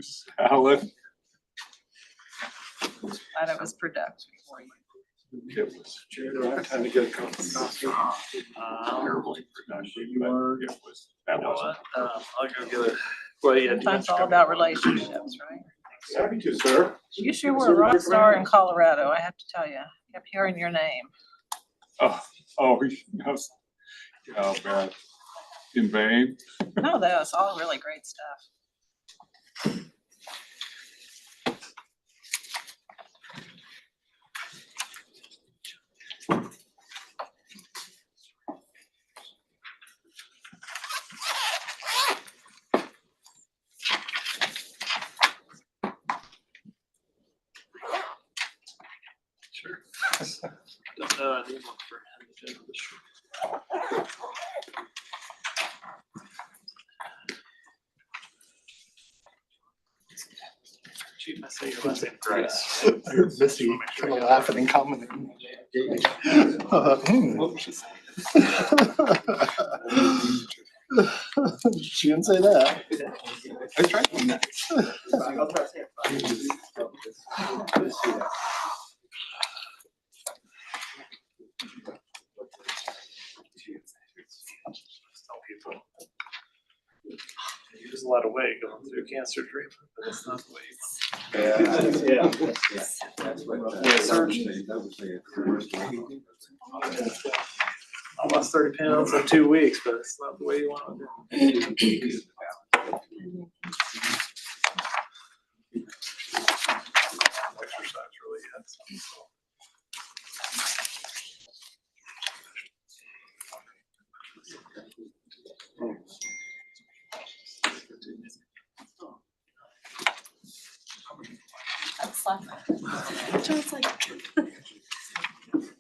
salad. Glad it was productive for you. It was Time to get a cup of coffee. terribly productive, but it was, that You know wasn't. what? I'll go get it. Well, yeah. Sometimes it's all about relationships, right? Happy to, sir. You sure were a rock star in Colorado, I have to tell you. Kept hearing your name. Oh, yes. Oh, bad. In vain. No, that's all really great stuff. Sure. Don't know, I need one for the end of the show. Chief, I say your last name Grace. I heard Missy kind of laughing and commenting. She didn't say that. I tried. Tell people. You lose a lot of weight going through cancer treatment, but it's not the way I lost 30 pounds in 2 weeks, but it's not the way you want to do it. Exercise really had something. That's like.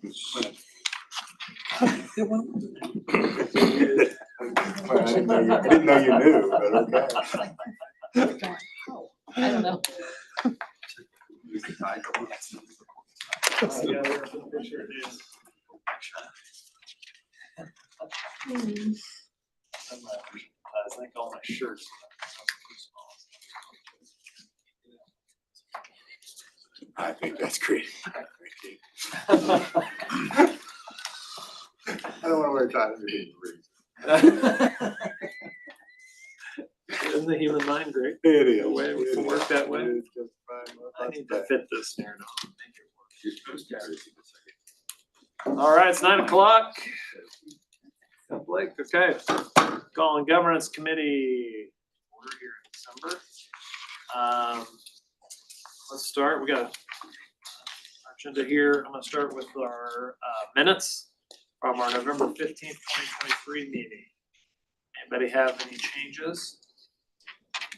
It's like. I didn't know you knew, but okay. I don't know. I think all my shirts. I think that's great. I don't want to wear ties. Isn't the human mind great? It is. The way we can work that way. It is just fine. I need to fit this narrative. All right, it's 9 o'clock. Blake, okay. Calling Governance Committee order here in December. Let's start. We got our agenda here. I'm gonna start with our minutes from our November 15th, 2023 meeting. Anybody have any changes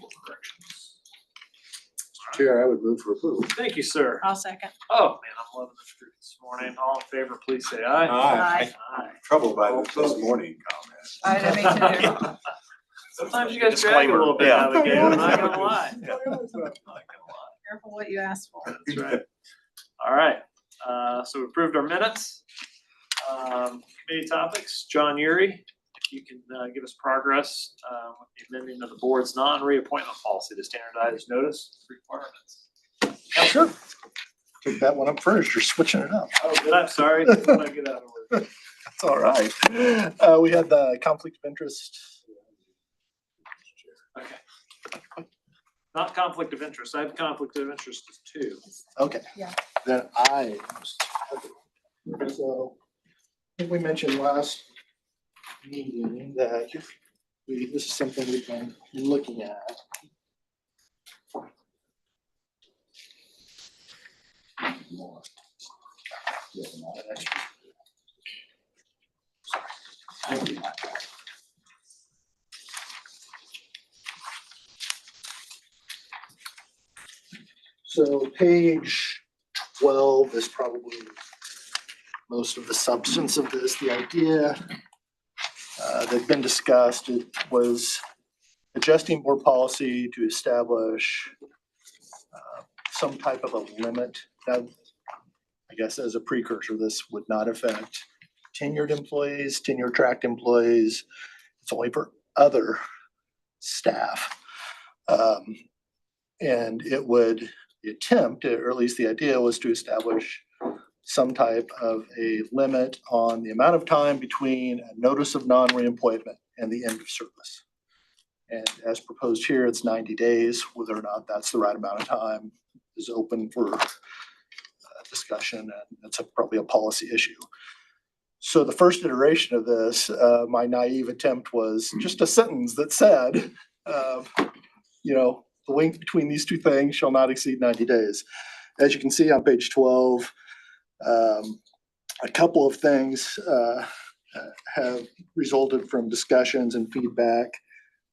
or corrections? Chair, I would move for approval. Thank you, sir. I'll second. Oh, man, I'm loving this group this morning. All in favor, please say aye. Aye. Aye. Troubled by this morning comment. I me too. Sometimes you guys drag a little bit out of the game, I'm not gonna lie. I'm not gonna lie. Careful what you ask for. That's right. All right, so we approved our minutes. Committee topics, John Uri, if you can give us progress with the amending of the board's non-reappointment policy to standardize notice requirements. Sure. Took that one up first. You're switching it up. Oh, good, I'm sorry. What did I get out of order? That's all right. We had the conflict of interest. Okay. Not conflict of interest. I have conflict of interest too. Okay. Yeah. Then so I think we mentioned last meeting that this is something we've been looking at. So page 12 is probably most of the substance of this, the idea that's been discussed. It was adjusting board policy to establish some type of a limit that, I guess as a precursor, this would not affect tenured employees, tenure track employees. It's only for other staff. And the attempt, or at least the idea, was to establish some type of a limit on the amount of time between a notice of non-reappointment and the end of service. And as proposed here, it's 90 days. Whether or not that's the right amount of time is open for discussion, and it's probably a policy issue. So the first iteration of this, my naive attempt was just a sentence that said, the length between these two things shall not exceed 90 days. As you can see on page 12, a couple of things have resulted from discussions and feedback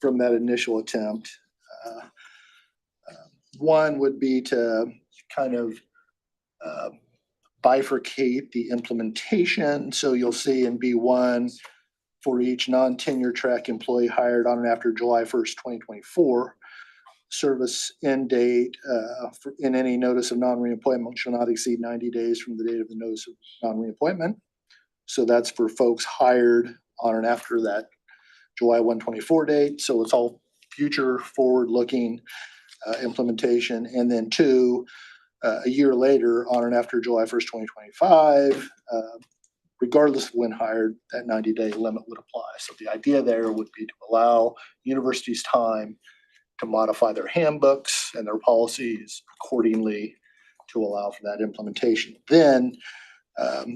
from that initial attempt. One would be to kind of bifurcate the implementation. So you'll see in B1, for each non-tenure track employee hired on and after July 1st, 2024, service end date in any notice of non-reappointment shall not exceed 90 days from the date of the notice of non-reappointment. So that's for folks hired on and after that July 1/24 date. So it's all future forward-looking implementation. And then 2, a year later, on and after July 1st, 2025, regardless of when hired, that 90-day limit would apply. So the idea there would be to allow universities time to modify their handbooks and their policies accordingly to allow for that implementation. Then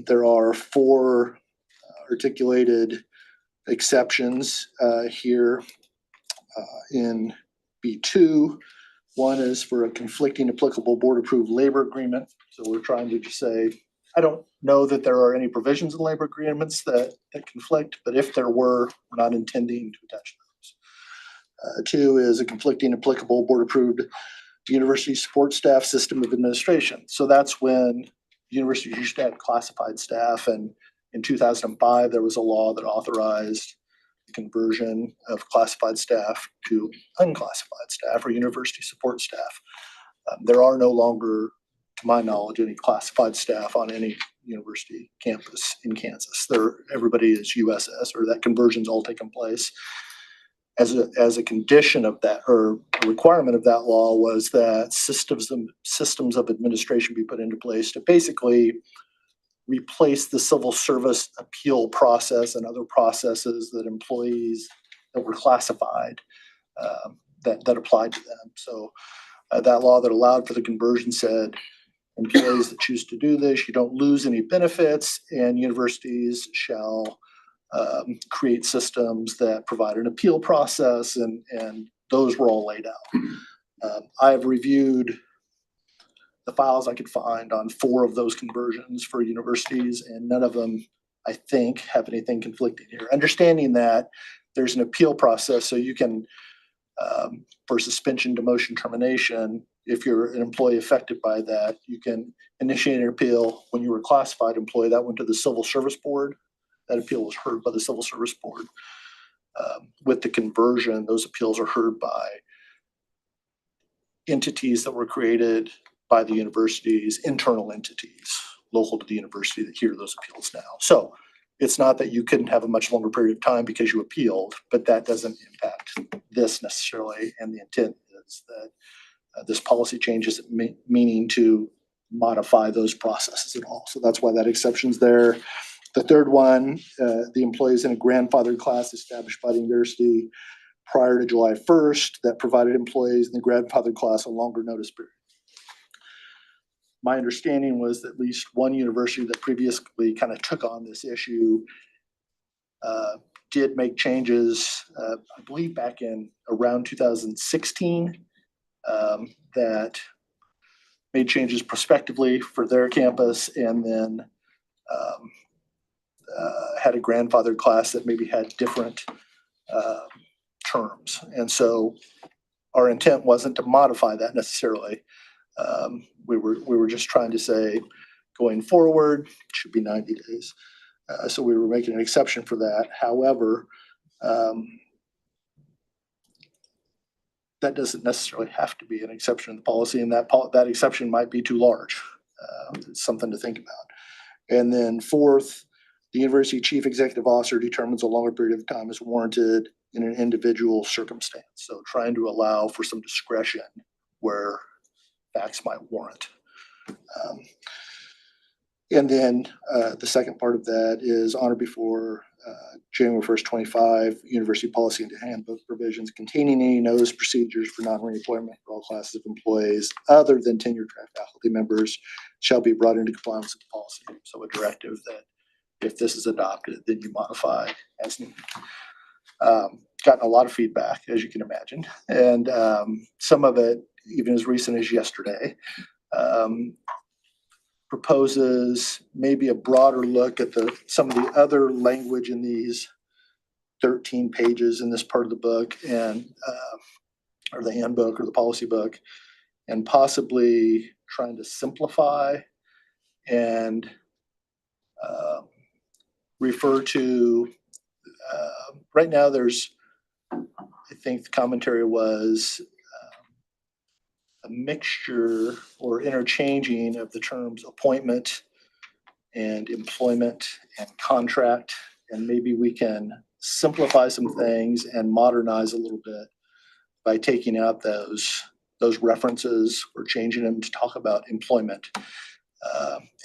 there are 4 articulated exceptions here in B2. One is for a conflicting applicable board-approved labor agreement. So we're trying to just say, I don't know that there are any provisions in labor agreements that conflict, but if there were, we're not intending to attach those. 2 is a conflicting applicable board-approved university support staff system of administration. So that's when universities used to have classified staff, and in 2005, there was a law that authorized the conversion of classified staff to unclassified staff or university support staff. There are no longer, to my knowledge, any classified staff on any university campus in Kansas. Everybody is USS, or that conversion's all taken place. As a condition of that, or a requirement of that law, was that systems of administration be put into place to basically replace the civil service appeal process and other processes that employees that were classified that applied to them. So that law that allowed for the conversion said employees that choose to do this, you don't lose any benefits, and universities shall create systems that provide an appeal process, and those were all laid out. I've reviewed the files I could find on 4 of those conversions for universities, and none of them, I think, have anything conflicting here. Understanding that there's an appeal process, so you can, for suspension, demotion, termination, if you're an employee affected by that, you can initiate an appeal. When you were a classified employee, that went to the Civil Service Board. That appeal was heard by the Civil Service Board. With the conversion, those appeals are heard by entities that were created by the universities, internal entities local to the university that hear those appeals now. So it's not that you couldn't have a much longer period of time because you appealed, but that doesn't impact this necessarily. And the intent is that this policy change isn't meaning to modify those processes at all. So that's why that exception's there. The third one, the employees in a grandfathered class established by the university prior to July 1st that provided employees in the grandfathered class a longer notice period. My understanding was that at least one university that previously kind of took on this issue did make changes, I believe back in around 2016, that made changes prospectively for their campus, and then had a grandfathered class that maybe had different terms. And so our intent wasn't to modify that necessarily. We were just trying to say, going forward, it should be 90 days. So we were making an exception for that. However, that doesn't necessarily have to be an exception in the policy, and that exception might be too large. It's something to think about. And then 4th, the university chief executive officer determines a longer period of time is warranted in an individual circumstance. So trying to allow for some discretion where facts might warrant. And then the second part of that is on or before January 1st, 25, university policy and handbook provisions containing any notice procedures for non-reemployment for all classes of employees other than tenured faculty members shall be brought into compliance with the policy. So a directive that if this is adopted, then you modify as needed. Gotten a lot of feedback, as you can imagine, and some of it, even as recent as yesterday, proposes maybe a broader look at some of the other language in these 13 pages in this part of the book and or the handbook or the policy book, and possibly trying to simplify and refer to right now there's, I think the commentary was a mixture or interchanging of the terms appointment and employment and contract. And maybe we can simplify some things and modernize a little bit by taking out those references or changing them to talk about employment.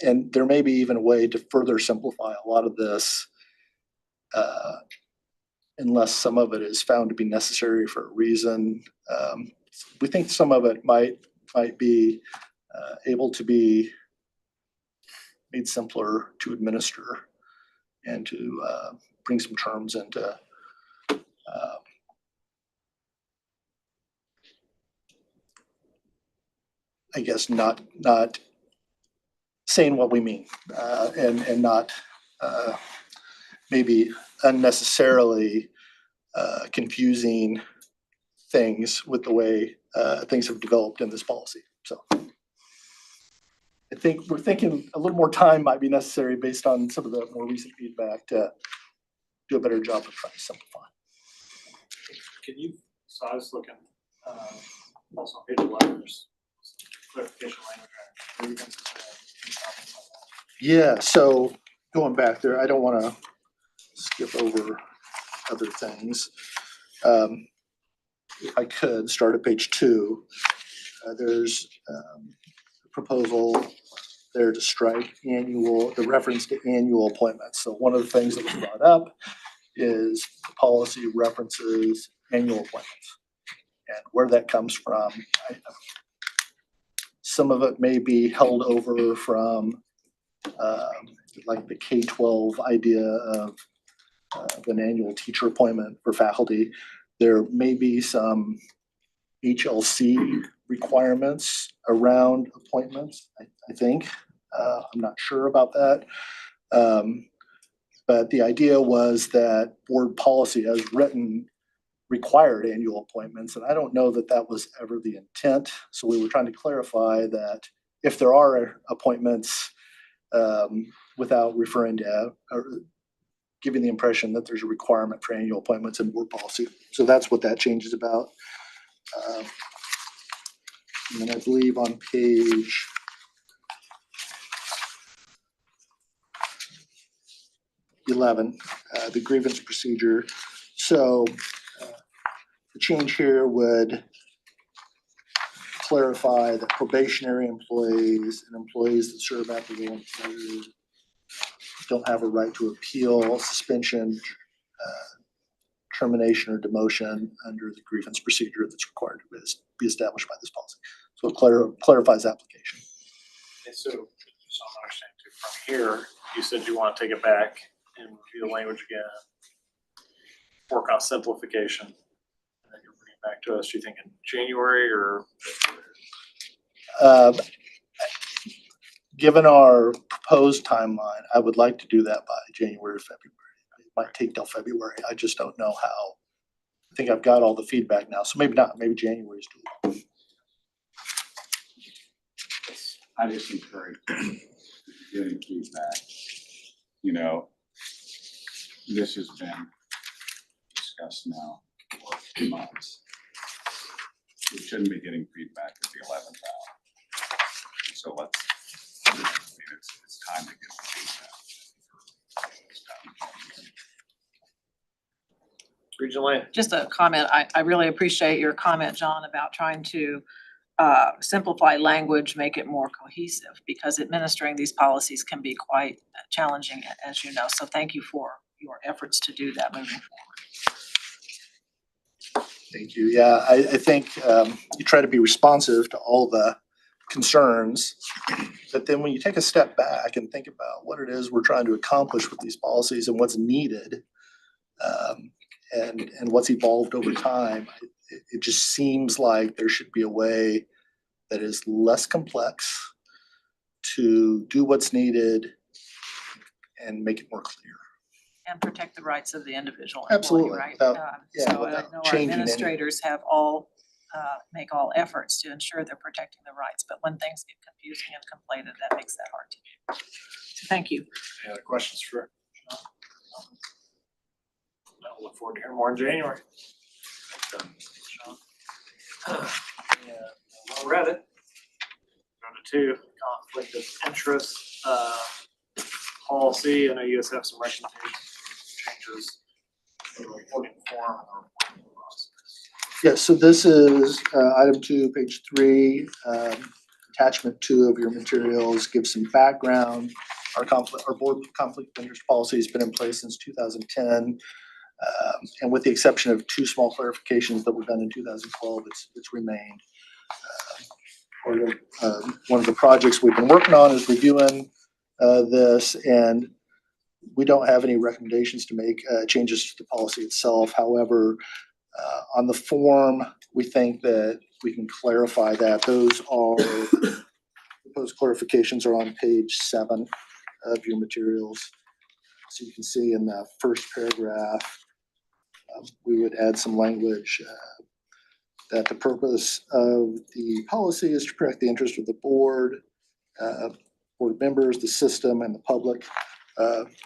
And there may be even a way to further simplify a lot of this unless some of it is found to be necessary for a reason. We think some of it might be able to be made simpler to administer and to bring some terms into I guess not saying what we mean and not maybe unnecessarily confusing things with the way things have developed in this policy. So I think we're thinking a little more time might be necessary based on some of the more recent feedback to do a better job of trying to simplify. Can you, so I was looking, also on page 11, there's clarification language. Grievances, comments on that. Yeah, so going back there, I don't want to skip over other things. If I could start at page 2, there's a proposal there to strike the reference to annual appointments. So one of the things that was brought up is the policy references annual appointments. And where that comes from, some of it may be held over from like the K-12 idea of an annual teacher appointment for faculty. There may be some HLC requirements around appointments, I think. I'm not sure about that. But the idea was that board policy as written required annual appointments, and I don't know that that was ever the intent. So we were trying to clarify that if there are appointments without referring to or giving the impression that there's a requirement for annual appointments in board policy. So that's what that change is about. And then I believe on page 11, the grievance procedure. So the change here would clarify that probationary employees and employees that serve after the employer don't have a right to appeal suspension, termination, or demotion under the grievance procedure that's required to be established by this policy. So it clarifies application. Okay, so I'm understanding too, from here, you said you want to take it back and review the language again, work on simplification, and then you'll bring it back to us. Do you think in January or? Given our proposed timeline, I would like to do that by January or February. It might take till February. I just don't know how. I think I've got all the feedback now, so maybe not. Maybe January is too long. I just encourage getting feedback. You know, this has been discussed now for months. We shouldn't be getting feedback at the 11th hour. So let's, I mean, it's time to get the feedback. Regional Land. Just a comment. I really appreciate your comment, John, about trying to simplify language, make it more cohesive, because administering these policies can be quite challenging, as you know. So thank you for your efforts to do that moving forward. Thank you. Yeah, I think you try to be responsive to all the concerns. But then when you take a step back and think about what it is we're trying to accomplish with these policies and what's needed, and what's evolved over time, it just seems like there should be a way that is less complex to do what's needed and make it more clear. And protect the rights of the individual employee, Absolutely, right? without- So I without know our changing any- administrators have all, make all efforts to ensure they're protecting the rights, but when things get confusing and conflated, that makes that hard to do. So thank you. Any other questions for Sean? I'll look forward to hearing more in January. Sean. Yeah, well read it. Number 2, conflict of interest policy. I know you guys have some recommendations, changes to the reporting form and the reporting process. Yeah, so this is item 2, page 3, attachment 2 of your materials, gives some background. Our board conflict of interest policy has been in place since 2010. And with the exception of 2 small clarifications that were done in 2012, it's remained. One of the projects we've been working on is reviewing this, and we don't have any recommendations to make changes to the policy itself. However, on the form, we think that we can clarify that. Those clarifications are on page 7 of your materials. So you can see in the first paragraph, we would add some language that the purpose of the policy is to protect the interest of the board, board members, the system, and the public.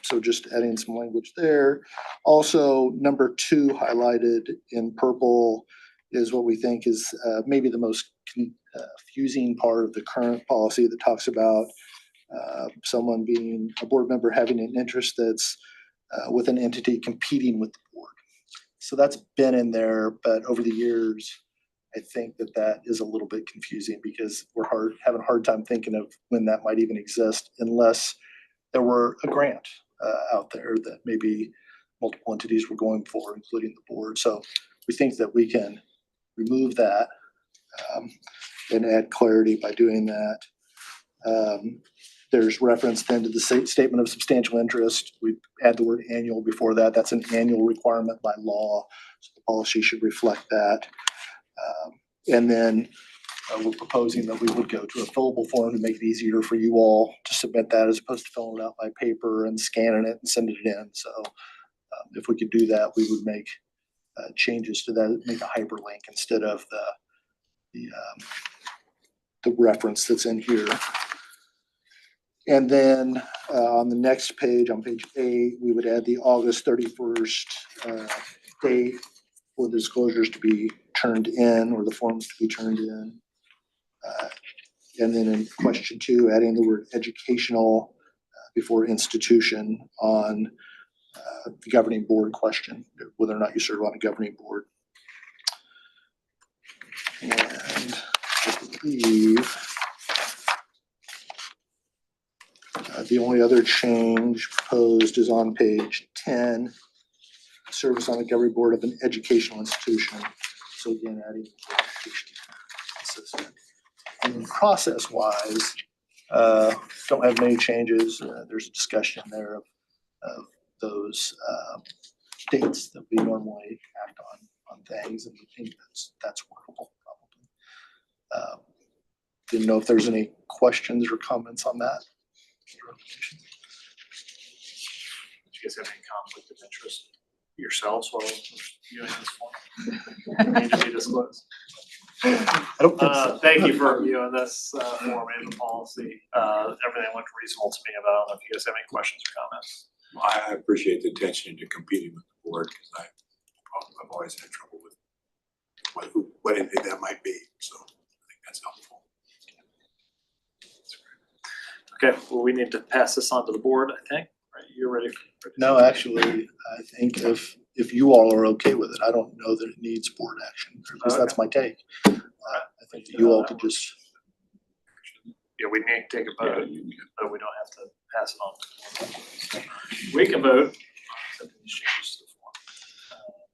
So just adding some language there. Also, number 2 highlighted in purple is what we think is maybe the most confusing part of the current policy that talks about someone being a board member having an interest that's with an entity competing with the board. So that's been in there, but over the years, I think that is a little bit confusing because we're having a hard time thinking of when that might even exist unless there were a grant out there that maybe multiple entities were going for, including the board. So we think that we can remove that and add clarity by doing that. There's reference then to the statement of substantial interest. We add the word annual before that. That's an annual requirement by law. So the policy should reflect that. And then we're proposing that we would go to a fillable form to make it easier for you all to submit that as opposed to filling it out by paper and scanning it and sending it in. So if we could do that, we would make changes to that, make a hyperlink instead of the reference that's in here. And then on the next page, on page 8, we would add the August 31st date for the disclosures to be turned in or the forms to be turned in. And then in question 2, adding the word educational before institution on the governing board question, whether or not you serve on a governing board. And I believe the only other change proposed is on page 10, service on the governing board of an educational institution. So again, adding education consistent. And process-wise, don't have many changes. There's a discussion there of those dates that we normally act on things, and we think that's workable probably. Didn't know if there's any questions or comments on that. Do you guys have any conflict of interest yourselves while viewing this form? Need to be disclosed. I don't think so. Thank you for reviewing this form and the policy. Everything looked reasonable to me about it. I don't know if you guys have any questions or comments. I appreciate the attention to competing with the board because I've always had trouble with what entity that might be. So I think that's helpful. Okay, well, we need to pass this on to the board, I think, right? You're ready for No, actually, I think if if you all are okay with it. I don't know that it needs board action, or at least that's my take. I think that you all could just, Yeah, we need to take a vote, but we don't have to pass it on. We can vote. Except these changes to the form.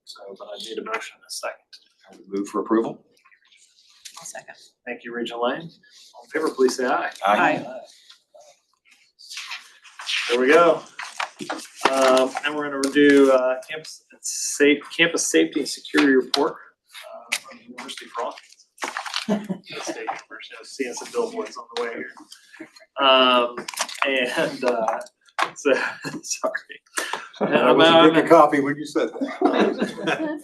So, but I need a motion in a second. I would move for approval. I'll second. Thank you, Regent Lane. All in favor, please say aye. Aye. There we go. And we're gonna do campus safety and security report from the University for all. State University. I was seeing some billboards on the way here. So sorry. I was drinking coffee when you said that.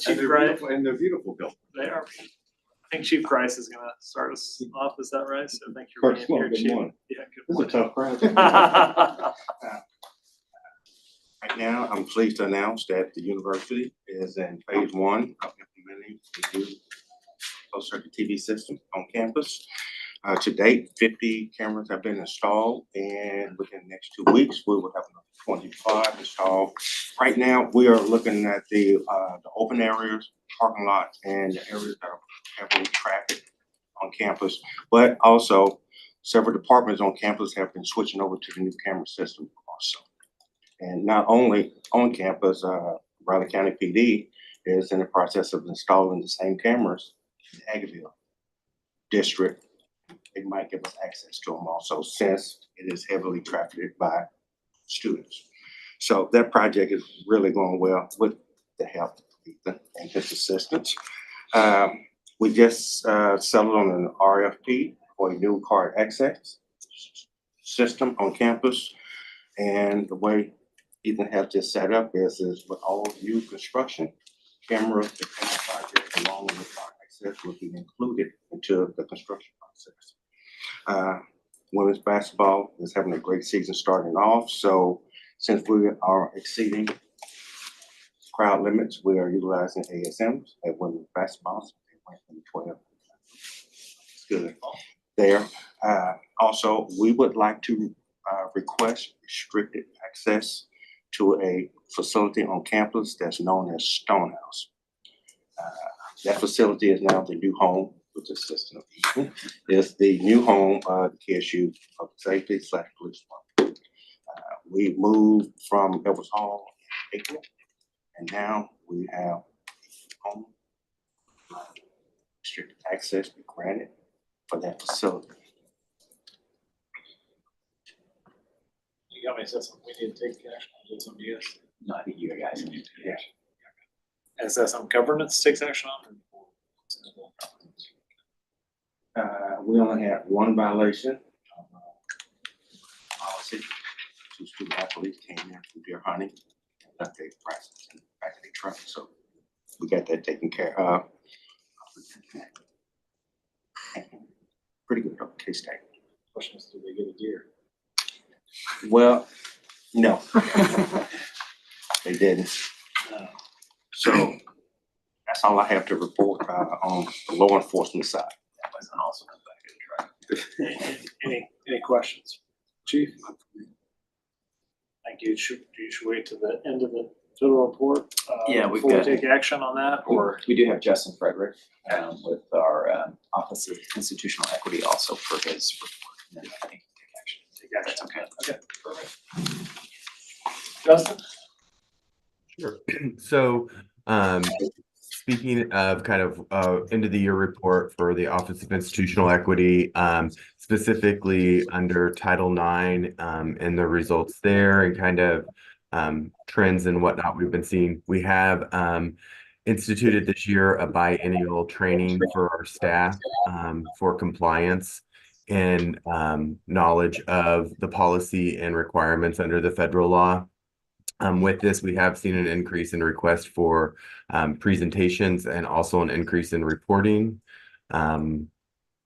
Chief Grice, And they're beautiful buildings. they are. I think Chief Grice is gonna start us off. Is that right? So thank you for being here, Good Chief. morning. Yeah, good This is a morning. tough crowd. Right now, I'm pleased to announce that the university is in phase one of implementing the new closed circuit TV system on campus. To date, 50 cameras have been installed, and within the next 2 weeks, we will have another 25 installed. Right now, we are looking at the open areas, parking lots, and the areas that are heavily trafficked on campus. But also, several departments on campus have been switching over to the new camera system also. And not only on campus, Riley County PD is in the process of installing the same cameras in the Aggieville district. They might give us access to them also, since it is heavily trafficked by students. So that project is really going well with the help of Ethan and his assistants. We just settled on an RFP for a new card access system on campus. And the way Ethan has this set up is with all new construction, camera dependent projects along with card access will be included into the construction process. Women's basketball is having a great season starting off. So since we are exceeding crowd limits, we are utilizing ASMs at women's basketball. So they went from 12. It's good there. Also, we would like to request restricted access to a facility on campus that's known as Stonehouse. That facility is now the new home, which is assistant of Ethan, is the new home of the KSU Public Safety / Police Department. We moved from Edwards Hall in April, and now we have home restricted access be granted for that facility. You got me, said something we need to take action on, did something you guys? No, I think you guys need to do that. Is that some governance takes action on? We only had one violation of policy. 2 student athletes came in from deer hunting and left their practice in the back of their truck. So we got that taken care of. Pretty good case study. Question is, do they get a deer? Well, no, they didn't. So that's all I have to report on the law enforcement side. That wasn't also come back in the truck. Any questions? Chief? Thank you. You should wait to the end of the total report? Yeah, we've before got- we take action on that, or? We do have Justin Frederick with our Office of Institutional Equity also for his report. And then I think Take action. okay. Okay, perfect. Justin? Sure. So, speaking of kind of end of the year report for the Office of Institutional Equity, specifically under Title IX, and the results there and kind of trends and whatnot we've been seeing. We have instituted this year a biennial training for our staff for compliance and knowledge of the policy and requirements under the federal law. With this, we have seen an increase in requests for presentations and also an increase in reporting.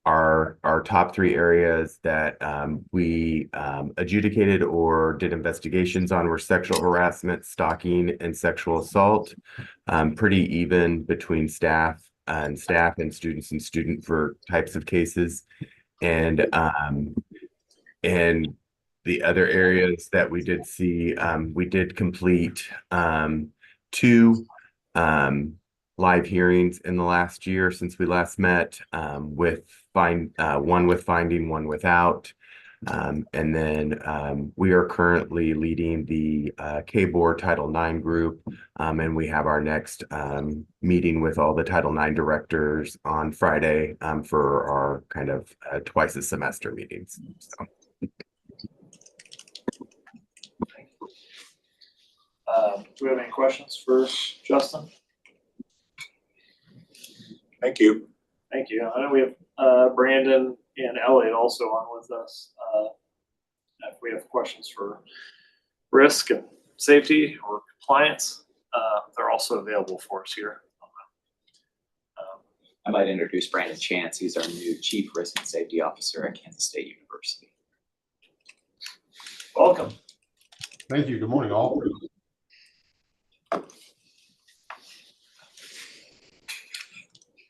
Our top 3 areas that we adjudicated or did investigations on were sexual harassment, stalking, and sexual assault. Pretty even between staff and students for types of cases. And the other areas that we did see, we did complete 2 live hearings in the last year since we last met, with one with finding, one without. And then we are currently leading the K-Board Title IX group, and we have our next meeting with all the Title IX directors on Friday for our kind of twice a semester meetings. So. Do we have any questions for Justin? Thank you. Thank you. I know we have Brandon and Elliot also on with us. If we have questions for risk and safety or compliance, they're also available for us here. I might introduce Brandon Chance. He's our new Chief Risk and Safety Officer at Kansas State University. Welcome. Thank you. Good morning, all.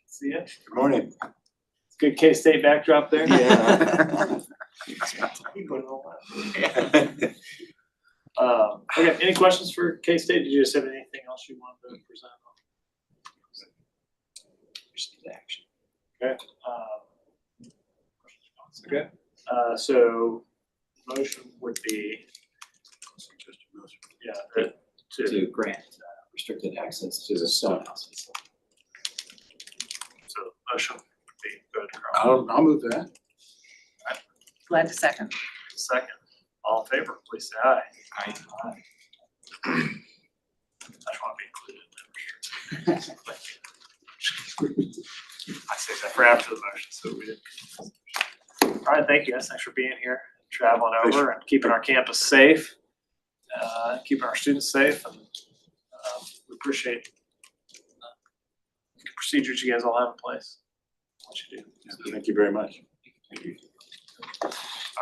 See ya. Good morning. Good K-State backdrop there. Yeah. Okay, any questions for K-State? Did you just have anything else you wanted to present on? Just need action. Okay. Okay, so motion would be, yeah, To grant restricted access to the stone houses. so motion would be good. Carl. I'll move that. Glad to second. Second, all in favor, please say aye. Aye. I just want to be included. I say that for after the motion, so we didn't. All right, thank you guys. Thanks for being here, traveling over and keeping our campus safe, keeping our students safe, and we appreciate the procedures you guys all have in place. What you do. Thank you very much. Thank you.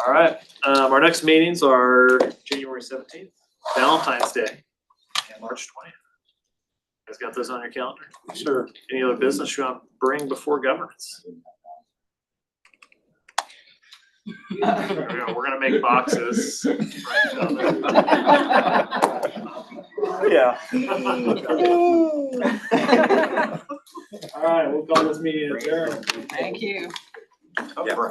All right, our next meetings are January 17th, Valentine's Day, and March 20th. You guys got those on your calendar? Sure. Any other business you want to bring before governance? There we go. We're gonna make boxes. Right down there. Yeah. All right, we'll call this meeting adjourned. Thank you. Yeah.